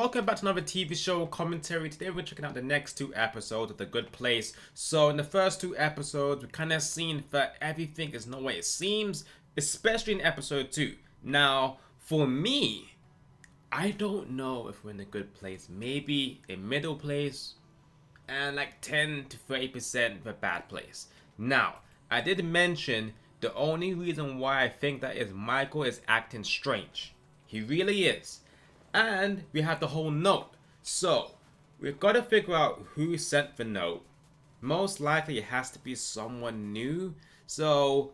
welcome back to another TV show commentary. Today we're checking out the next two episodes of The Good Place. So in the first two episodes, we kind of seen that everything is not what it seems, especially in episode 2. Now, for me, I don't know if we're in the good place. Maybe a middle place and like 10 to 30% the bad place. Now, I did mention the only reason why I think that is Michael is acting strange. He really is. And we have the whole note. So, we've got to figure out who sent the note. Most likely it has to be someone new. So,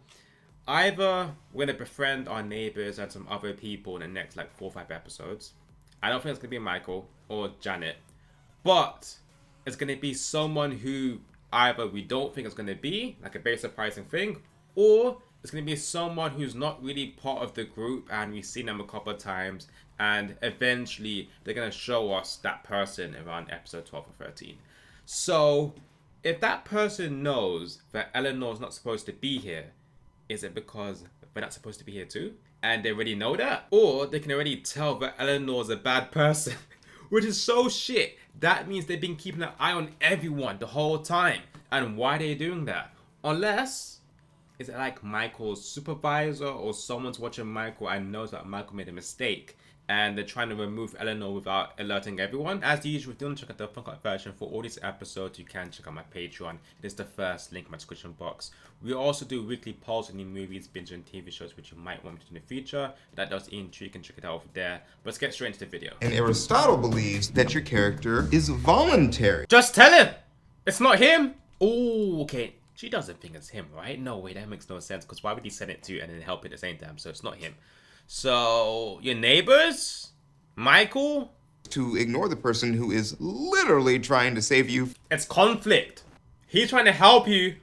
either we're going to befriend our neighbors and some other people in the next like 4 or 5 episodes. I don't think it's going to be Michael or Janet. But, it's going to be someone who either we don't think it's going to be, like a very surprising thing, or it's going to be someone who's not really part of the group and we've seen them a couple of times and eventually they're going to show us that person around episode 12 or 13. So if that person knows that Eleanor's not supposed to be here, is it because we're not supposed to be here too? And they already know that? Or they can already tell that Eleanor's a bad person, which is so shit. That means they've been keeping an eye on everyone the whole time. And why are they doing that? Unless, is it like Michael's supervisor or someone's watching Michael and knows that Michael made a mistake and they're trying to remove Eleanor without alerting everyone? As usual, if you want to check out the uncut version for all these episodes, you can check out my Patreon. It is the first link in my description box. We also do weekly polls on new movies, binge and TV shows which you might want me to do in the future. That does intrigue, you can check it out over there. But let's get straight into the video. And Aristotle believes that your character is voluntary. Just tell him! It's not him! Oh, okay. She doesn't think it's him, right? No way, that makes no sense. Because why would he send it to you and then help at the same time? So it's not him. So, your neighbors? Michael? To ignore the person who is literally trying to save you. It's conflict. He's trying to help you,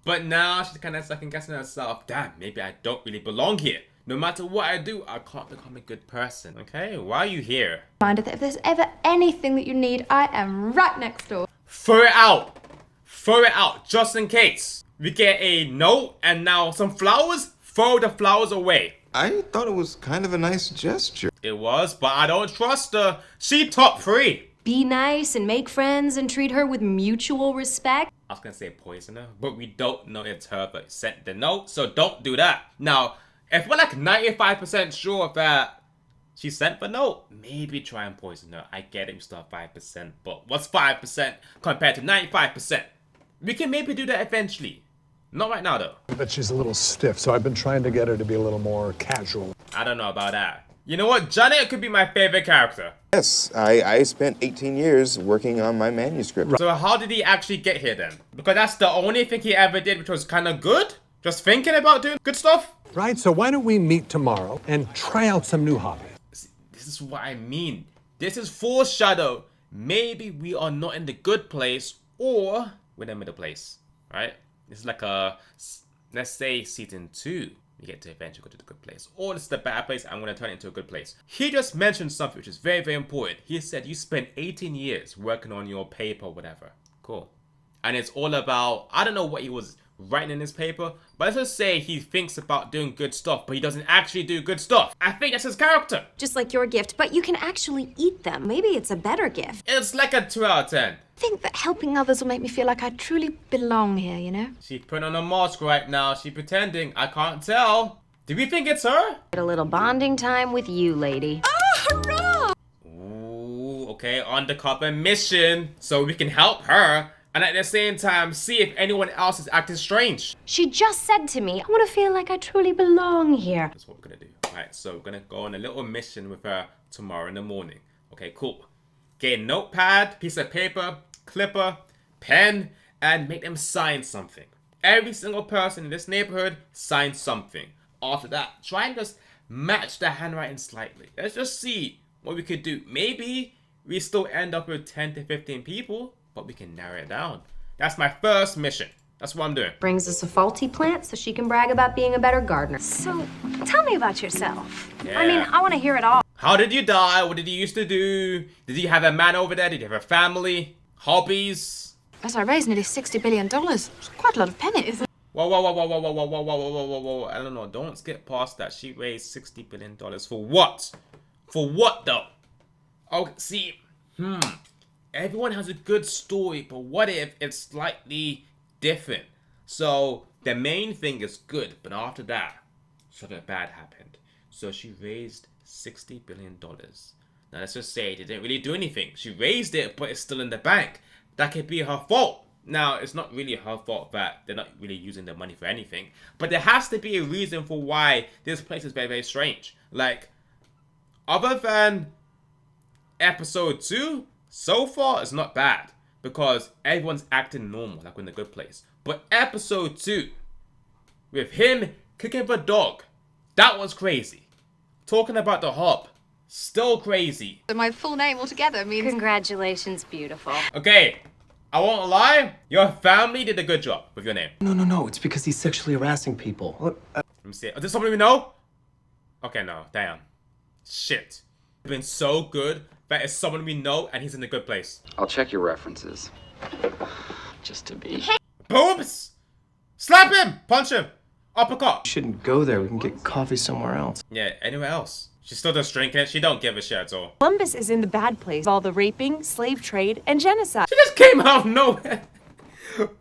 but now she's kind of second guessing herself. Damn, maybe I don't really belong here. No matter what I do, I can't become a good person. Okay, why are you here? Reminder that if there's ever anything that you need, I am right next door. Throw it out. Throw it out, just in case. We get a note and now some flowers. Throw the flowers away. I thought it was kind of a nice gesture. It was, but I don't trust her. She top 3. Be nice and make friends and treat her with mutual respect. I was gonna say poison her, but we don't know it's her that sent the note, so don't do that. Now, if we're like 95% sure that she sent the note, maybe try and poison her. I get it, we still have 5%, but what's 5% compared to 95%? We can maybe do that eventually. Not right now, though. But she's a little stiff, so I've been trying to get her to be a little more casual. I don't know about that. You know what? Janet could be my favorite character. Yes, I spent 18 years working on my manuscript. So how did he actually get here then? Because that's the only thing he ever did which was kind of good. Just thinking about doing good stuff. Right, so why don't we meet tomorrow and try out some new hobbies? This is what I mean. This is foreshadow. Maybe we are not in the good place or we're in the middle place, right? It's like a, let's say season 2, you get to eventually go to the good place. Or it's the bad place, I'm going to turn it into a good place. He just mentioned something which is very, very important. He said you spent 18 years working on your paper or whatever. Cool. And it's all about, I don't know what he was writing in his paper, but let's just say he thinks about doing good stuff, but he doesn't actually do good stuff. I think that's his character. Just like your gift, but you can actually eat them. Maybe it's a better gift. It's like a 2 out of 10. I think that helping others will make me feel like I truly belong here, you know? She's putting on a mask right now. She's pretending. I can't tell. Do we think it's her? Get a little bonding time with you, lady. Oh, hurrah! Ooh, okay, undercover mission. So we can help her. And at the same time, see if anyone else is acting strange. She just said to me, I want to feel like I truly belong here. That's what we're gonna do. Alright, so we're gonna go on a little mission with her tomorrow in the morning. Okay, cool. Get a notepad, piece of paper, clipper, pen, and make them sign something. Every single person in this neighborhood sign something. After that, try and just match the handwriting slightly. Let's just see what we could do. Maybe we still end up with 10 to 15 people, but we can narrow it down. That's my first mission. That's what I'm doing. Brings us a faulty plant so she can brag about being a better gardener. So, tell me about yourself. Yeah. I mean, I want to hear it all. How did you die? What did you used to do? Did you have a man over there? Did you have a family? Hobbies? As I raised nearly $60 billion. It's quite a lot of pennies. Whoa, whoa, whoa, whoa, whoa, whoa, whoa, whoa, whoa, whoa, whoa, whoa. I don't know. Don't skip past that. She raised $60 billion. For what? For what, though? Oh, see, everyone has a good story, but what if it's slightly different? So the main thing is good, but after that, something bad happened. So she raised $60 billion. Now let's just say they didn't really do anything. She raised it, but it's still in the bank. That could be her fault. Now, it's not really her fault that they're not really using the money for anything. But there has to be a reason for why this place is very, very strange. Like, other than episode 2, so far it's not bad. Because everyone's acting normal, like we're in a good place. But episode 2, with him kicking the dog, that was crazy. Talking about the hub, still crazy. My full name altogether means... Congratulations, beautiful. Okay, I won't lie, your family did a good job with your name. No, it's because he's sexually harassing people. Look, Let me see. Is this someone we know? Okay, no, damn. Shit. It's been so good that it's someone we know and he's in a good place. I'll check your references. Just to be... Boobs! Slap him! Punch him! Uppercut! you shouldn't go there. We can get coffee somewhere else. Yeah, anywhere else. She still does drinking it. She don't give a shit at all. Columbus is in the bad place. All the raping, slave trade, and genocide. She just came out of nowhere.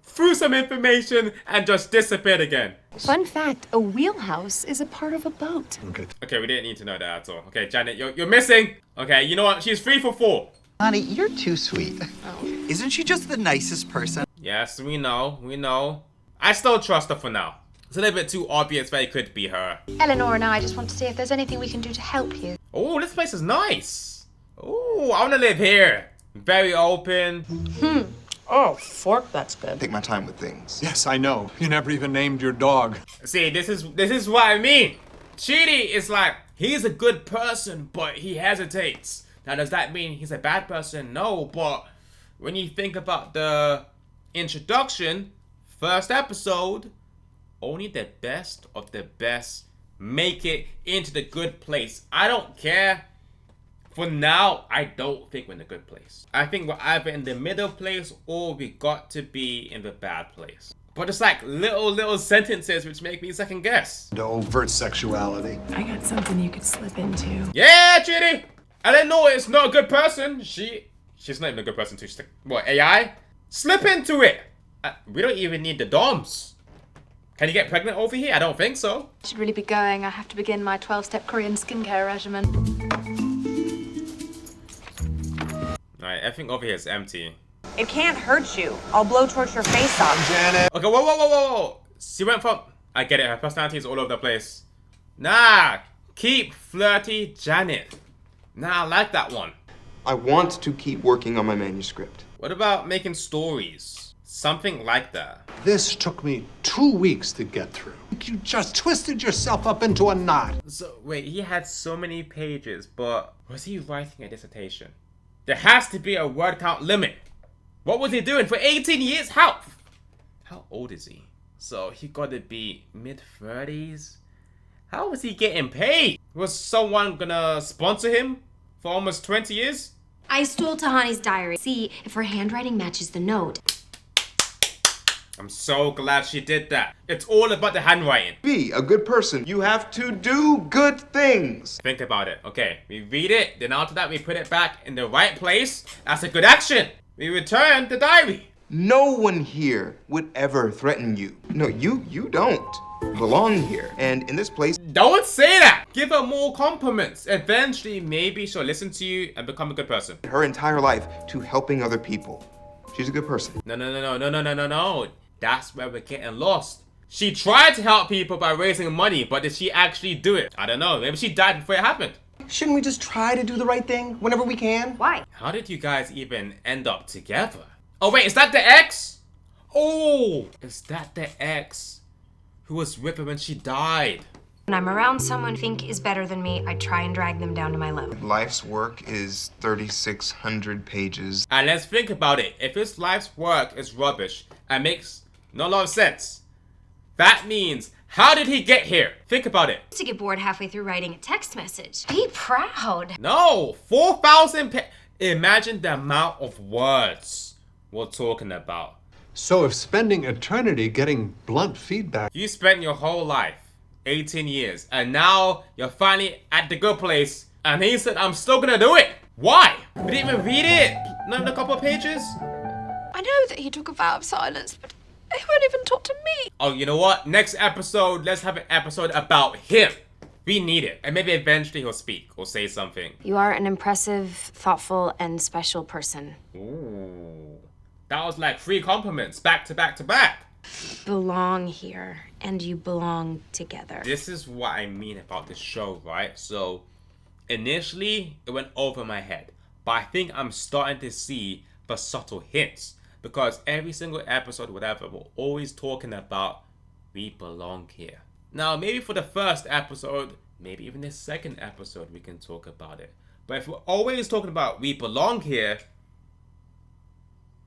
Threw some information and just disappeared again. Fun fact, a wheelhouse is a part of a boat. Okay, we didn't need to know that at all. Okay, Janet, you're missing. Okay, you know what? She's 3 for 4. Honey, you're too sweet. Isn't she just the nicest person? Yes, we know. I still trust her for now. It's a little bit too obvious that it could be her. Eleanor and I just want to see if there's anything we can do to help you. Oh, this place is nice. Oh, I want to live here. Very open. Oh, fork, that's good. Take my time with things. Yes, I know. You never even named your dog. See, this is what I mean. Chidi is like, he's a good person, but he hesitates. Now, does that mean he's a bad person? No, but when you think about the introduction, first episode, only the best of the best make it into the good place. I don't care. For now, I don't think we're in the good place. I think we're either in the middle place or we got to be in the bad place. But it's like little sentences which make me second guess. The overt sexuality. I got something you could slip into. Yeah, Chidi! Eleanor is not a good person. She's not even a good person too. She's like, what, AI? Slip into it! We don't even need the DOMs. Can you get pregnant over here? I don't think so. I should really be going. I have to begin my 12-step Korean skincare regimen. Alright, everything over here is empty. It can't hurt you. I'll blowtorch your face off. Janet. Okay, whoa. She went from... I get it, her personality is all over the place. Nah, keep flirty Janet. Nah, I like that one. I want to keep working on my manuscript. What about making stories? Something like that. This took me 2 weeks to get through. You just twisted yourself up into a knot. So, wait, he had so many pages, but was he writing a dissertation? There has to be a word count limit. What was he doing for 18 years? How old is he? So he gotta be mid-30s? How was he getting paid? Was someone gonna sponsor him for almost 20 years? I stole Tahani's diary. See if her handwriting matches the note. I'm so glad she did that. It's all about the handwriting. Be a good person. You have to do good things. Think about it. Okay, we read it, then after that we put it back in the right place. That's a good action. We return the diary. No one here would ever threaten you. No, you don't belong here. And in this place, Don't say that. Give her more compliments. Eventually, maybe she'll listen to you and become a good person. her entire life to helping other people. She's a good person. No. That's where we're getting lost. She tried to help people by raising money, but did she actually do it? I don't know. Maybe she died before it happened. Shouldn't we just try to do the right thing whenever we can? Why? How did you guys even end up together? Oh wait, is that the ex? Oh, is that the ex who was with her when she died? When I'm around someone I think is better than me, I try and drag them down to my level. Life's work is 3,600 pages. And let's think about it. If his life's work is rubbish and makes not a lot of sense, that means how did he get here? Think about it. To get bored halfway through writing a text message. Be proud. No, 4,000 imagine the amount of words we're talking about. So if spending eternity getting blunt feedback... You spent your whole life, 18 years, and now you're finally at the good place, and he said, I'm still gonna do it. Why? We didn't even read it. Not even a couple of pages. I know that he took a vow of silence, but he won't even talk to me. Oh, you know what? Next episode, let's have an episode about him. We need it. And maybe eventually he'll speak or say something. You are an impressive, thoughtful, and special person. Ooh. That was like 3 compliments back to back to back. Belong here, and you belong together. This is what I mean about this show, right? So, initially, it went over my head. But I think I'm starting to see the subtle hints. Because every single episode, whatever, we're always talking about we belong here. Now, maybe for the first episode, maybe even the second episode, we can talk about it. But if we're always talking about we belong here,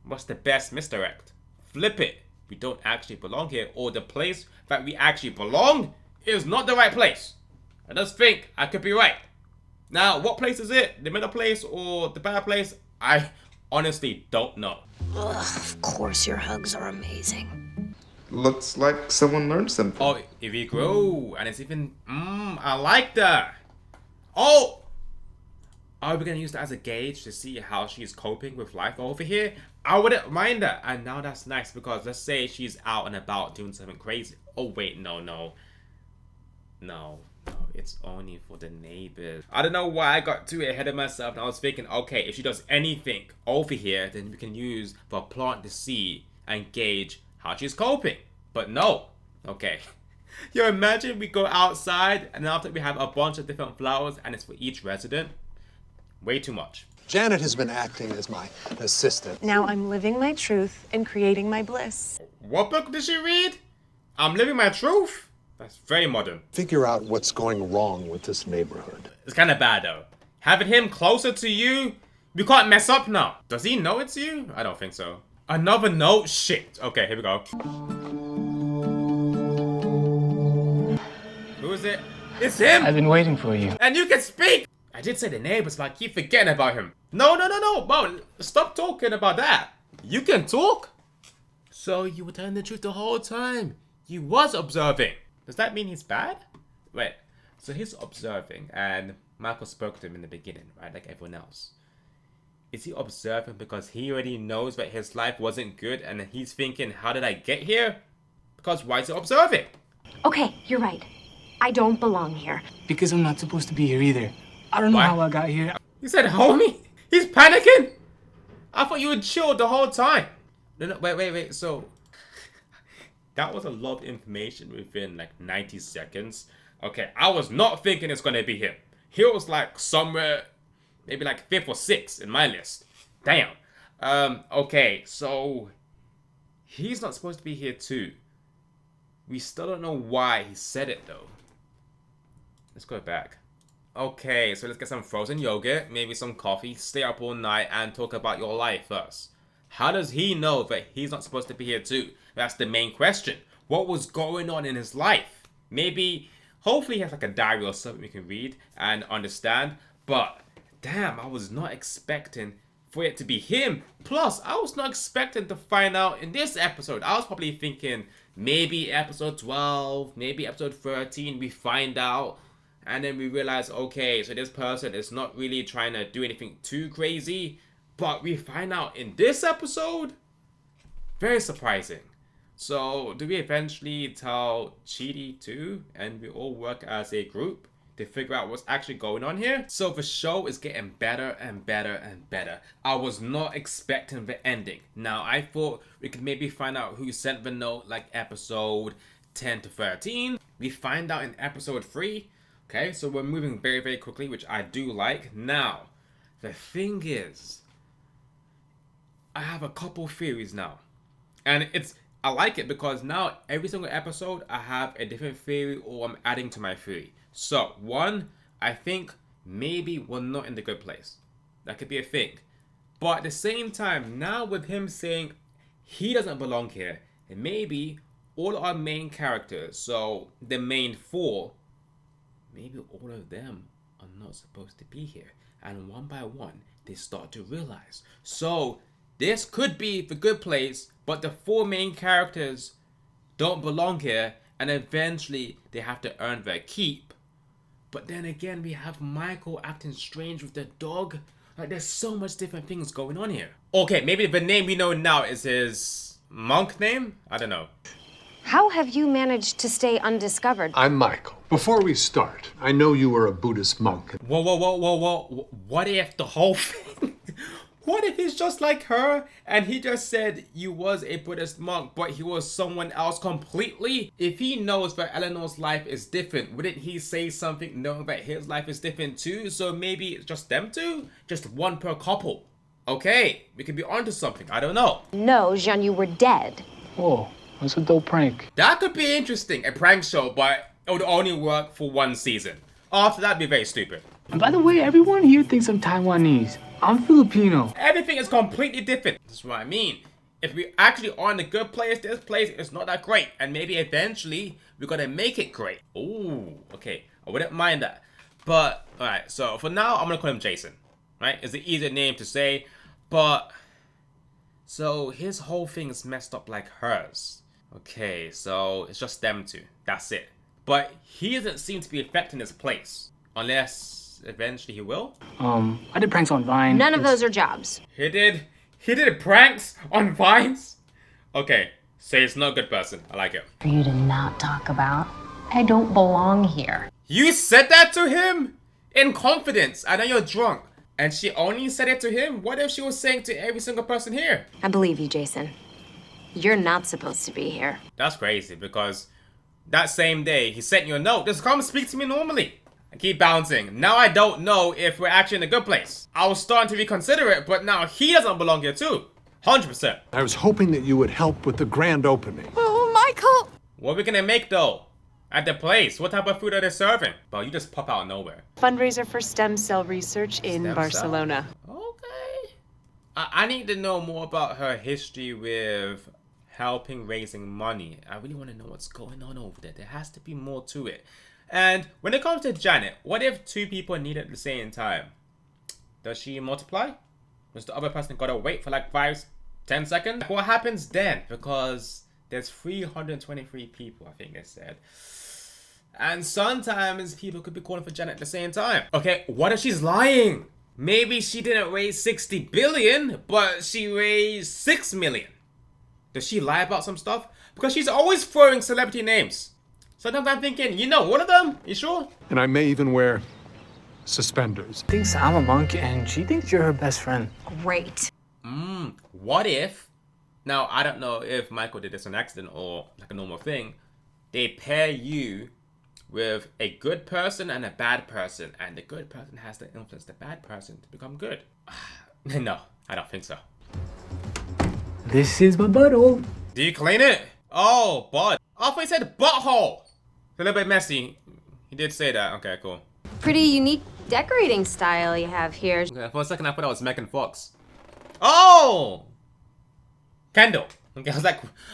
what's the best misdirect? Flip it. We don't actually belong here, or the place that we actually belong is not the right place. I just think I could be right. Now, what place is it? The middle place or the bad place? I honestly don't know. Ugh, of course your hugs are amazing. Looks like someone learned something. Oh, if you grow, and it's even, I like that. Oh, are we gonna use that as a gauge to see how she's coping with life over here? I wouldn't mind that. And now that's nice because let's say she's out and about doing something crazy. Oh wait, no, it's only for the neighbors. I don't know why I got too ahead of myself. And I was thinking, okay, if she does anything over here, then we can use the plant to see and gauge how she's coping. But no. Okay. You imagine we go outside and after we have a bunch of different flowers and it's for each resident? Way too much. Janet has been acting as my assistant. Now I'm living my truth and creating my bliss. What book did she read? I'm living my truth? That's very modern. Figure out what's going wrong with this neighborhood. It's kind of bad though. Having him closer to you, we can't mess up now. Does he know it's you? I don't think so. Another note? Shit. Okay, here we go. Who is it? It's him! I've been waiting for you. And you can speak! I did say the neighbors, but I keep forgetting about him. No, Bo, stop talking about that. You can talk. So you were telling the truth the whole time. You was observing. Does that mean he's bad? Wait, so he's observing and Michael spoke to him in the beginning, right? Like everyone else. Is he observing because he already knows that his life wasn't good and he's thinking, how did I get here? Because why is he observing? Okay, you're right. I don't belong here. Because I'm not supposed to be here either. I don't know how I got here. You said homie? He's panicking? I thought you were chilled the whole time. No, wait. So, that was a lot of information within like 90 seconds. Okay, I was not thinking it's gonna be him. He was like somewhere, maybe like 5th or 6th in my list. Damn. Okay, so he's not supposed to be here too. We still don't know why he said it though. Let's go back. Okay, so let's get some frozen yogurt, maybe some coffee, stay up all night, and talk about your life first. How does he know that he's not supposed to be here too? That's the main question. What was going on in his life? Maybe, hopefully he has like a diary or something we can read and understand. But, damn, I was not expecting for it to be him. Plus, I was not expecting to find out in this episode. I was probably thinking maybe episode 12, maybe episode 13, we find out. And then we realize, okay, so this person is not really trying to do anything too crazy. But we find out in this episode, very surprising. So, do we eventually tell Chidi too? And we all work as a group to figure out what's actually going on here? So the show is getting better and better and better. I was not expecting the ending. Now, I thought we could maybe find out who sent the note like episode 10 to 13. We find out in episode 3. Okay, so we're moving very, very quickly, which I do like. Now, the thing is, I have a couple theories now. And I like it because now every single episode I have a different theory or I'm adding to my theory. So, one, I think maybe we're not in the good place. That could be a thing. But at the same time, now with him saying he doesn't belong here, and maybe all our main characters, so the main 4, maybe all of them are not supposed to be here. And one by one, they start to realize. So, this could be the good place, but the 4 main characters don't belong here, and eventually they have to earn their keep. But then again, we have Michael acting strange with the dog. Like, there's so much different things going on here. Okay, maybe the name we know now is his monk name? I don't know. How have you managed to stay undiscovered? I'm Michael. Before we start, I know you were a Buddhist monk. Whoa. What if the whole thing... What if he's just like her and he just said you was a Buddhist monk but he was someone else completely? If he knows that Eleanor's life is different, wouldn't he say something knowing that his life is different too? So maybe it's just them two? Just one per couple. Okay, we could be onto something. I don't know. No, Jean, you were dead. Whoa, that's a dope prank. That could be interesting. A prank show, but it would only work for one season. After that, it'd be very stupid. And by the way, everyone here thinks I'm Taiwanese. I'm Filipino. Everything is completely different. That's what I mean. If we actually are in a good place, this place is not that great. And maybe eventually, we're gonna make it great. Ooh, okay. I wouldn't mind that. But, alright, so for now, I'm gonna call him Jason. Right? It's an easier name to say. But, so his whole thing is messed up like hers. Okay, so it's just them two. That's it. But he doesn't seem to be affecting his place. Unless eventually he will. I did pranks on Vine. None of those are jobs. He did pranks on Vines? Okay, so he's not a good person. I like it. For you to not talk about. I don't belong here. You said that to him? In confidence. I know you're drunk. And she only said it to him? What if she was saying to every single person here? I believe you, Jason. You're not supposed to be here. That's crazy because that same day he sent you a note. Just come speak to me normally. I keep bouncing. Now I don't know if we're actually in a good place. I was starting to reconsider it, but now he doesn't belong here too. 100%. I was hoping that you would help with the grand opening. Oh, Michael! What are we gonna make though? At the place? What type of food are they serving? Bro, you just pop out of nowhere. Fundraiser for stem cell research in Stem Barcelona. cell? Okay. I need to know more about her history with helping raising money. I really want to know what's going on over there. There has to be more to it. And when it comes to Janet, what if two people need it at the same time? Does she multiply? Does the other person gotta wait for like 5-10 seconds? What happens then? Because there's 323 people, I think they said. And sometimes people could be calling for Janet at the same time. Okay, what if she's lying? Maybe she didn't raise 60 billion, but she raised 6 million. Does she lie about some stuff? Because she's always throwing celebrity names. Sometimes I'm thinking, you know one of them? You sure? And I may even wear suspenders. She thinks I'm a monk and she thinks you're her best friend. Great. What if, now I don't know if Michael did this on accident or like a normal thing, they pair you with a good person and a bad person, and the good person has to influence the bad person to become good. No, I don't think so. This is my butthole. Do you clean it? Oh, bud. I thought he said butthole. It's a little bit messy. He did say that. Okay, cool. Pretty unique decorating style you have here. Okay, for a second I thought I was Megan Fox. Oh! Kendall. Okay,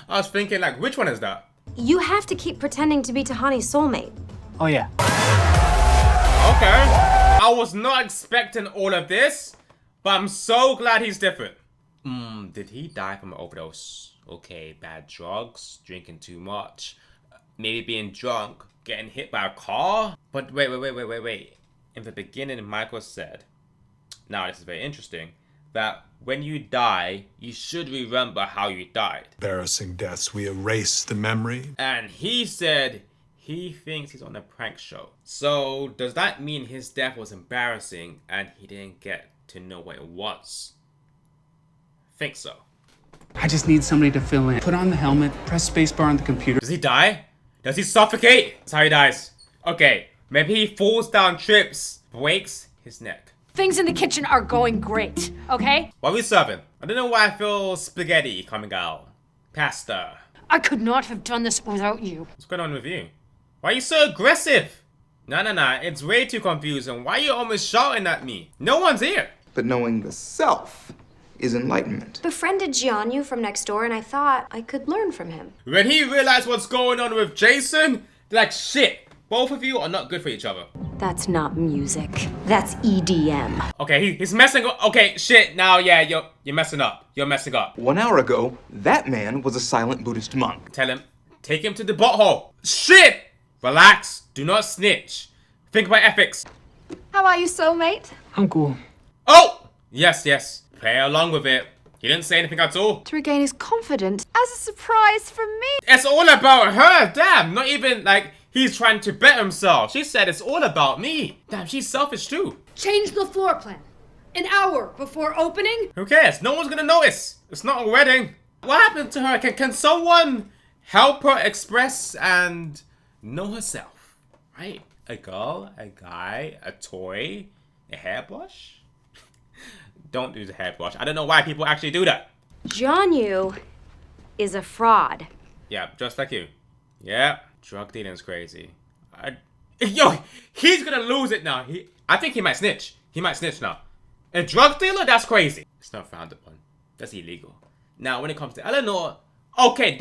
I was thinking like, which one is that? You have to keep pretending to be Tahani's soulmate. Oh yeah. Okay. I was not expecting all of this, but I'm so glad he's different. Did he die from an overdose? Okay, bad drugs, drinking too much, maybe being drunk, getting hit by a car? But wait. In the beginning, Michael said, now this is very interesting, that when you die, you should remember how you died. Embarrassing deaths. We erase the memory. And he said he thinks he's on a prank show. So does that mean his death was embarrassing and he didn't get to know what it was? Think so. I just need somebody to fill in. Put on the helmet, press spacebar on the computer. Does he die? Does he suffocate? That's how he dies. Okay, maybe he falls down, trips, breaks his neck. Things in the kitchen are going great, okay? What are we serving? I don't know why I feel spaghetti coming out. Pasta. I could not have done this without you. What's going on with you? Why are you so aggressive? Nah. It's way too confusing. Why are you almost shouting at me? No one's here. But knowing the self is enlightenment. Befriended Jianyu from next door, and I thought I could learn from him. When he realized what's going on with Jason, they're like, shit, both of you are not good for each other. That's not music. That's EDM. Okay, he's messing up. Okay, shit, now, yeah, you're messing up. You're messing up. 1 hour ago, that man was a silent Buddhist monk. Tell him, take him to the butthole. Shit! Relax, do not snitch. Think about ethics. How are you, soulmate? I'm cool. Oh! Yes, yes. Play along with it. He didn't say anything at all. To regain his confidence as a surprise from me. It's all about her. Damn. Not even like he's trying to bet himself. She said it's all about me. Damn, she's selfish too. Change the floor plan. An hour before opening? Who cares? No one's gonna notice. It's not a wedding. What happened to her? Can someone help her express and know herself? Right? A girl, a guy, a toy, a hairbrush? Don't do the hairbrush. I don't know why people actually do that. John Yu is a fraud. Yeah, just like you. Yeah, drug dealing's crazy. Yo, he's gonna lose it now. I think he might snitch. He might snitch now. A drug dealer? That's crazy. It's not frowned upon. That's illegal. Now, when it comes to Eleanor, okay,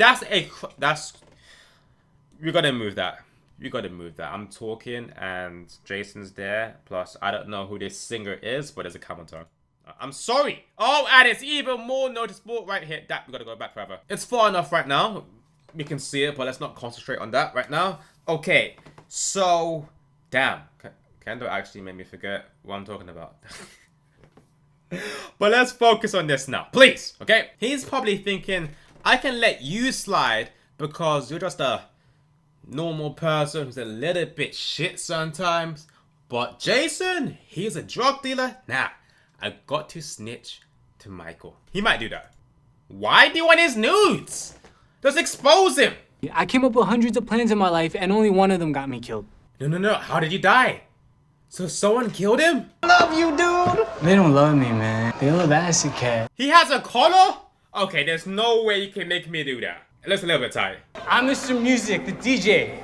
we gotta move that. You gotta move that. I'm talking and Jason's there. Plus, I don't know who this singer is, but there's a commenter. I'm sorry. Oh, and it's even more noticeable right here. That we gotta go back forever. It's far enough right now. We can see it, but let's not concentrate on that right now. Okay, so damn, Kendall actually made me forget what I'm talking about. But let's focus on this now, please. Okay, he's probably thinking I can let you slide because you're just a normal person who's a little bit shit sometimes. But Jason, he's a drug dealer. Nah, I got to snitch to Michael. He might do that. Why do you want his nudes? Just expose him. I came up with hundreds of plans in my life and only one of them got me killed. No. How did you die? So someone killed him? Love you, dude. They don't love me, man. They love Acid Cat. He has a collar? Okay, there's no way you can make me do that. It looks a little bit tight. I'm Mr. Music, the DJ.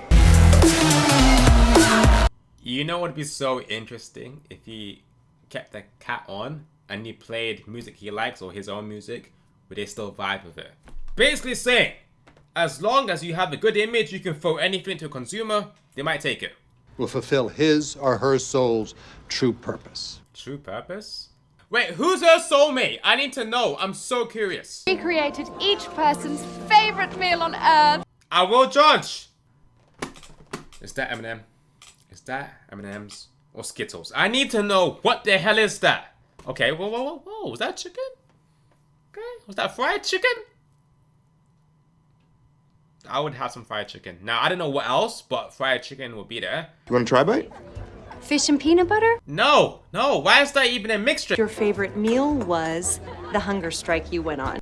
You know what would be so interesting if he kept the cat on and he played music he likes or his own music, would they still vibe with it? Basically saying, as long as you have a good image, you can throw anything to a consumer, they might take it. Will fulfill his or her soul's true purpose. True purpose? Wait, who's her soulmate? I need to know. I'm so curious. We created each person's favorite meal on earth. I will judge. Is that M&M? Is that M&M's or Skittles? I need to know what the hell is that? Okay, whoa. Was that chicken? Okay, was that fried chicken? I would have some fried chicken. Now, I don't know what else, but fried chicken will be there. You want to try a bite? Fish and peanut butter? No. Why is that even a mixture? Your favorite meal was the hunger strike you went on.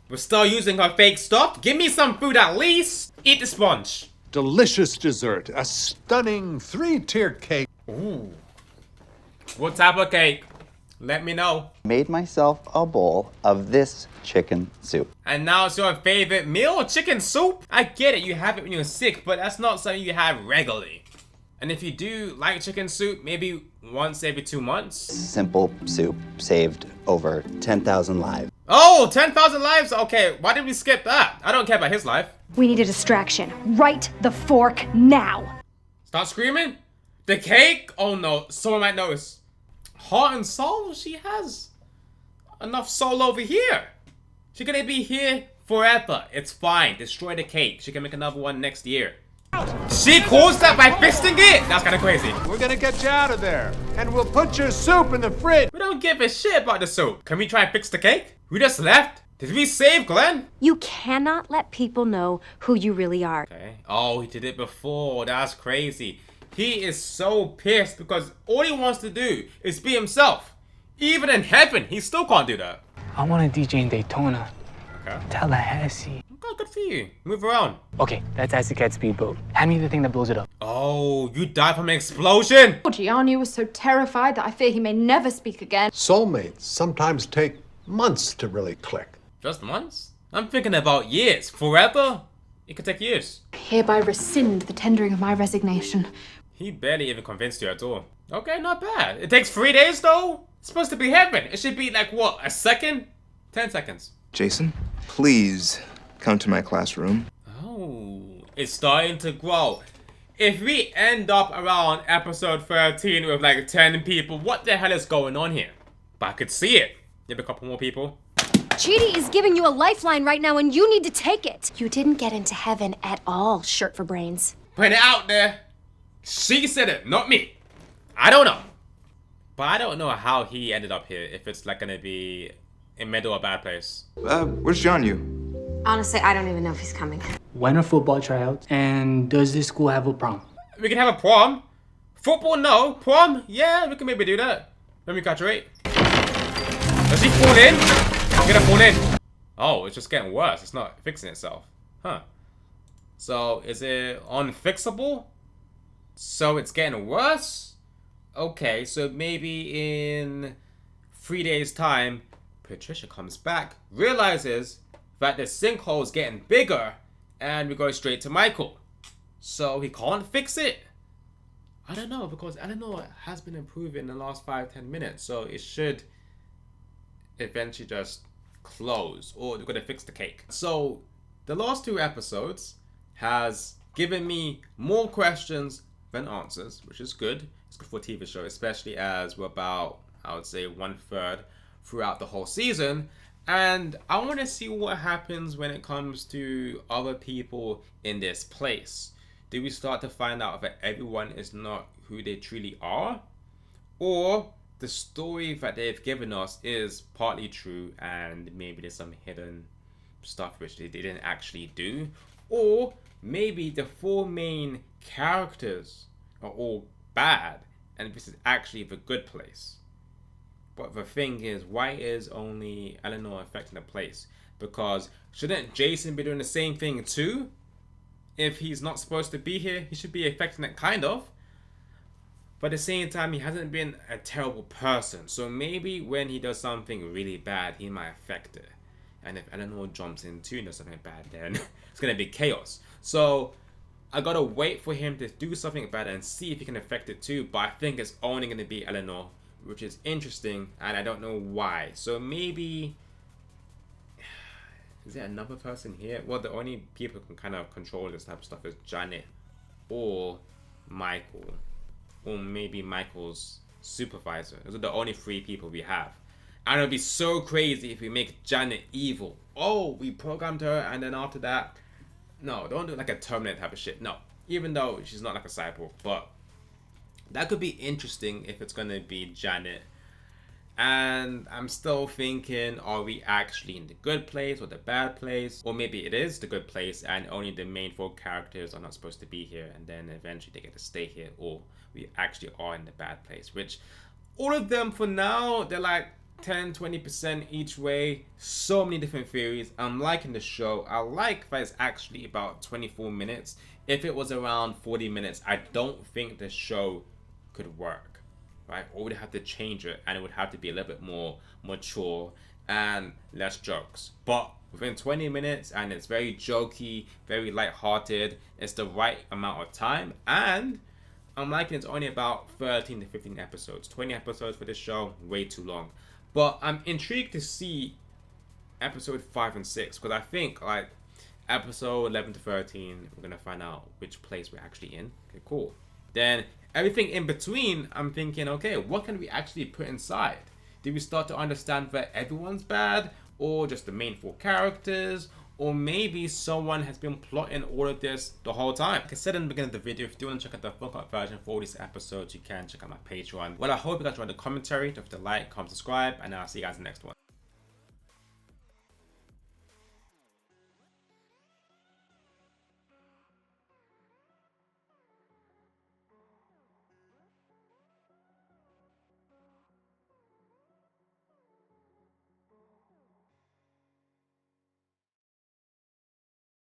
We're still using her fake stuff? Give me some food at least. Eat the sponge. Delicious dessert. A stunning 3-tiered cake. Ooh. What type of cake? Let me know. Made myself a bowl of this chicken soup. And now it's your favorite meal? Chicken soup? I get it, you have it when you're sick, but that's not something you have regularly. And if you do like chicken soup, maybe once every 2 months? Simple soup saved over 10,000 lives. Oh, 10,000 lives? Okay, why did we skip that? I don't care about his life. We need a distraction. Right the fork now. Start screaming? The cake? Oh no, someone might notice. Heart and soul? She has enough soul over here. She's gonna be here forever. It's fine. Destroy the cake. She can make another one next year. She caused that by fisting it? That's kind of crazy. We're gonna get you out of there, and we'll put your soup in the fridge. We don't give a shit about the soup. Can we try and fix the cake? We just left. Did we save Glenn? You cannot let people know who you really are. Okay. Oh, he did it before. That's crazy. He is so pissed because all he wants to do is be himself. Even in heaven, he still can't do that. I want to DJ in Daytona. Okay. Tallahassee. Okay, good for you. Move around. Okay, that's Acid Cat speedboat. Hand me the thing that blows it up. Oh, you died from an explosion? Gianni was so terrified that I fear he may never speak again. Soulmates sometimes take months to really click. Just months? I'm thinking about years. Forever? It could take years. Hereby rescind the tendering of my resignation. He barely even convinced you at all. Okay, not bad. It takes 3 days though? It's supposed to be heaven. It should be like what, a second? 10 seconds. Jason, please come to my classroom. Oh, it's starting to grow. If we end up around episode 13 with like 10 people, what the hell is going on here? But I could see it. Maybe a couple more people. Chidi is giving you a lifeline right now and you need to take it. You didn't get into heaven at all, shirt for brains. Put it out there. She said it, not me. I don't know. But I don't know how he ended up here, if it's like gonna be in middle or bad place. Where's John? Honestly, I don't even know if he's coming. When are football tryouts? And does this school have a prom? We can have a prom. Football, no. Prom, yeah, we can maybe do that. Let me graduate. Does he fall in? I'm gonna fall in. Oh, it's just getting worse. It's not fixing itself. Huh. So, is it unfixable? So it's getting worse? Okay, so maybe in 3 days' time, Patricia comes back, realizes that the sinkhole is getting bigger, and we go straight to Michael. So he can't fix it. I don't know, because Eleanor has been improving in the last 5-10 minutes, so it should eventually just close, or they're gonna fix the cake. So the last 2 episodes has given me more questions than answers, which is good. It's good for a TV show, especially as we're about, I would say, 1/3 throughout the whole season. And I want to see what happens when it comes to other people in this place. Do we start to find out that everyone is not who they truly are? Or the story that they've given us is partly true and maybe there's some hidden stuff which they didn't actually do? Or maybe the 4 main characters are all bad and this is actually the good place? But the thing is, why is only Eleanor affecting the place? Because shouldn't Jason be doing the same thing too? If he's not supposed to be here, he should be affecting it kind of. But at the same time, he hasn't been a terrible person. So maybe when he does something really bad, he might affect it. And if Eleanor jumps in too and does something bad, then it's going to be chaos. So I gotta wait for him to do something bad and see if he can affect it too. But I think it's only going to be Eleanor, which is interesting, and I don't know why. So maybe, is there another person here? Well, the only people who can kind of control this type of stuff is Janet or Michael, or maybe Michael's supervisor. Those are the only 3 people we have. And it'll be so crazy if we make Janet evil. Oh, we programmed her, and then after that, no, don't do like a Terminator type of shit. No, even though she's not like a cyborg, but that could be interesting if it's gonna be Janet. And I'm still thinking, are we actually in the good place or the bad place? Or maybe it is the good place and only the main 4 characters are not supposed to be here, and then eventually they get to stay here, or we actually are in the bad place. Which, all of them for now, they're like 10-20% each way. So many different theories. I'm liking the show. I like that it's actually about 24 minutes. If it was around 40 minutes, I don't think the show could work, right? Or we'd have to change it, and it would have to be a little bit more mature and less jokes. But within 20 minutes, and it's very jokey, very light-hearted, it's the right amount of time, and I'm liking it's only about 13 to 15 episodes. 20 episodes for this show, way too long. But I'm intrigued to see episode 5 and 6, because I think like episode 11 to 13, we're gonna find out which place we're actually in. Okay, cool. Then everything in between, I'm thinking, okay, what can we actually put inside? Did we start to understand that everyone's bad, or just the main 4 characters, or maybe someone has been plotting all of this the whole time? Like I said in the beginning of the video, if you do want to check out the full cut version for all these episodes, you can check out my Patreon. Well, I hope you guys enjoyed the commentary. Don't forget to like, comment, subscribe, and I'll see you guys in the next one.